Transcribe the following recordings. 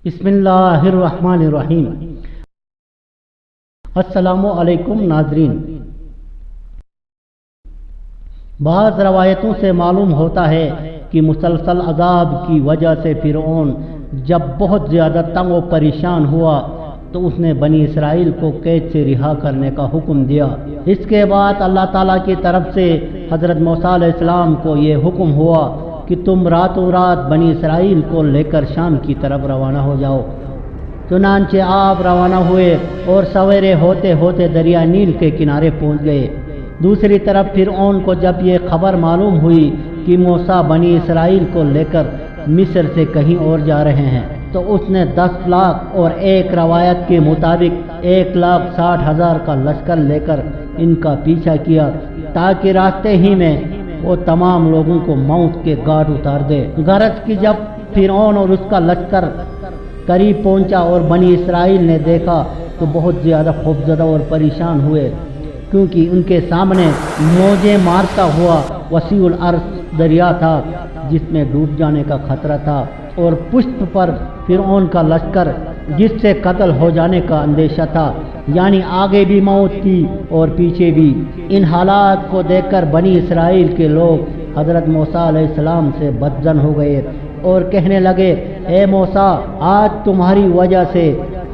بسم اللہ الرحمن الرحیم۔ السلام علیکم ناظرین، بعض روایتوں سے معلوم ہوتا ہے کہ مسلسل عذاب کی وجہ سے فرعون جب بہت زیادہ تنگ و پریشان ہوا تو اس نے بنی اسرائیل کو قید سے رہا کرنے کا حکم دیا۔ اس کے بعد اللہ تعالیٰ کی طرف سے حضرت موسیٰ علیہ السلام کو یہ حکم ہوا کہ تم راتوں رات بنی اسرائیل کو لے کر شام کی طرف روانہ ہو جاؤ۔ چنانچہ آپ روانہ ہوئے اور سویرے ہوتے ہوتے دریا نیل کے کنارے پہنچ گئے۔ دوسری طرف فرعون کو جب یہ خبر معلوم ہوئی کہ موسیٰ بنی اسرائیل کو لے کر مصر سے کہیں اور جا رہے ہیں تو اس نے 10 لاکھ اور ایک روایت کے مطابق 1,60,000 کا لشکر لے کر ان کا پیچھا کیا تاکہ راستے ہی میں وہ تمام لوگوں کو موت کے گھاٹ اتار دے۔ غرض کہ جب فرعون اور اس کا لشکر قریب پہنچا اور بنی اسرائیل نے دیکھا تو بہت زیادہ خوفزدہ اور پریشان ہوئے، کیونکہ ان کے سامنے موجیں مارتا ہوا وسیع العرض دریا تھا جس میں ڈوب جانے کا خطرہ تھا، اور پشت پر فرعون کا لشکر جس سے قتل ہو جانے کا اندیشہ تھا، یعنی آگے بھی موت کی اور پیچھے بھی۔ ان حالات کو دیکھ کر بنی اسرائیل کے لوگ حضرت موسیٰ علیہ السلام سے بدظن ہو گئے اور کہنے لگے، اے موسیٰ، آج تمہاری وجہ سے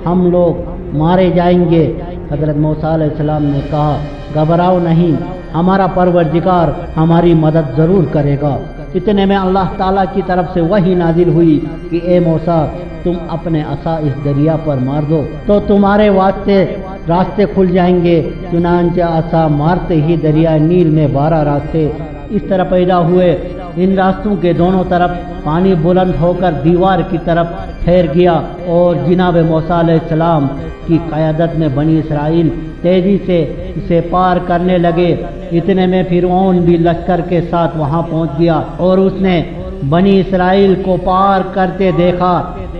ہم لوگ مارے جائیں گے۔ حضرت موسیٰ علیہ السلام نے کہا، گھبراؤ نہیں، ہمارا پروردگار ہماری مدد ضرور کرے گا۔ اتنے میں اللہ تعالیٰ کی طرف سے وحی نازل ہوئی کہ اے موسیٰ، تم اپنے عصا اس دریا پر مار دو تو تمہارے واسطے راستے کھل جائیں گے۔ چنانچہ عصا مارتے ہی دریا نیل میں 12 راستے اس طرح پیدا ہوئے۔ ان راستوں کے دونوں طرف پانی بلند ہو کر دیوار کی طرف ٹھہر گیا اور جناب موسیٰ علیہ السلام کی قیادت میں بنی اسرائیل تیزی سے اسے پار کرنے لگے۔ اتنے میں فرعون بھی لشکر کے ساتھ وہاں پہنچ گیا اور اس نے بنی اسرائیل کو پار کرتے دیکھا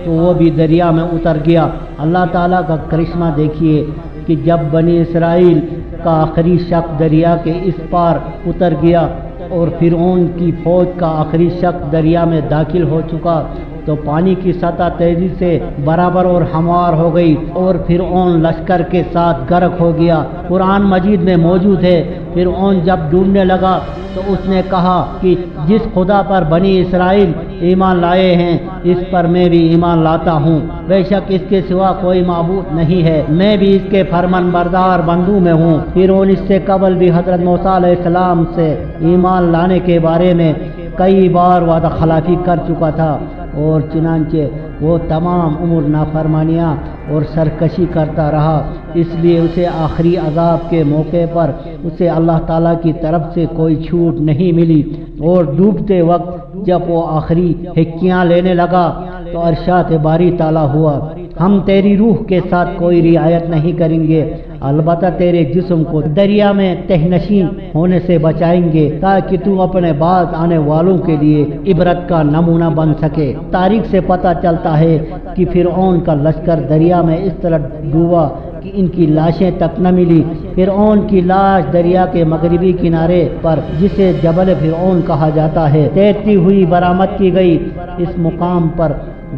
تو وہ بھی دریا میں اتر گیا۔ اللہ تعالیٰ کا کرشمہ دیکھیے کہ جب بنی اسرائیل کا آخری شخص دریا کے اس پار اتر گیا اور فرعون کی فوج کا آخری شخص دریا میں داخل ہو چکا تو پانی کی سطح تیزی سے برابر اور ہموار ہو گئی اور فرعون لشکر کے ساتھ غرق ہو گیا۔ قرآن مجید میں موجود ہے، فرعون جب ڈوبنے لگا تو اس نے کہا کہ جس خدا پر بنی اسرائیل ایمان لائے ہیں اس پر میں بھی ایمان لاتا ہوں، بے شک اس کے سوا کوئی معبود نہیں ہے، میں بھی اس کے فرمان بردار بندوں میں ہوں۔ فرعون اس سے قبل بھی حضرت موسیٰ علیہ السلام سے ایمان لانے کے بارے میں کئی بار وعدہ خلافی کر چکا تھا، اور چنانچہ وہ تمام عمر نافرمانیاں اور سرکشی کرتا رہا، اس لیے اسے آخری عذاب کے موقع پر اسے اللہ تعالیٰ کی طرف سے کوئی چھوٹ نہیں ملی، اور ڈوبتے وقت جب وہ آخری ہکیاں لینے لگا تو ارشاد باری تعالیٰ ہوا، ہم تیری روح کے ساتھ کوئی رعایت نہیں کریں گے، البتہ تیرے جسم کو دریا میں تہنشین ہونے سے بچائیں گے تاکہ تو اپنے بعد آنے والوں کے لیے عبرت کا نمونہ بن سکے۔ تاریخ سے پتہ چلتا ہے کہ فرعون کا لشکر دریا میں اس طرح ڈوبا کہ ان کی لاشیں تک نہ ملی۔ فرعون کی لاش دریا کے مغربی کنارے پر جسے جبل فرعون کہا جاتا ہے تیرتی ہوئی برآمد کی گئی۔ اس مقام پر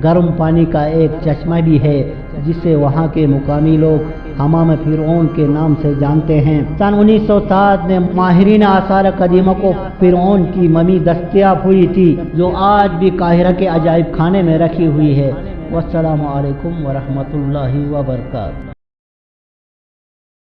گرم پانی کا ایک چشمہ بھی ہے جسے وہاں کے مقامی لوگ حمام فرعون کے نام سے جانتے ہیں۔ سن 1907 میں ماہرین آثار قدیمہ کو فرعون کی ممی دستیاب ہوئی تھی جو آج بھی قاہرہ کے عجائب خانے میں رکھی ہوئی ہے۔ والسلام علیکم ورحمۃ اللہ وبرکاتہ۔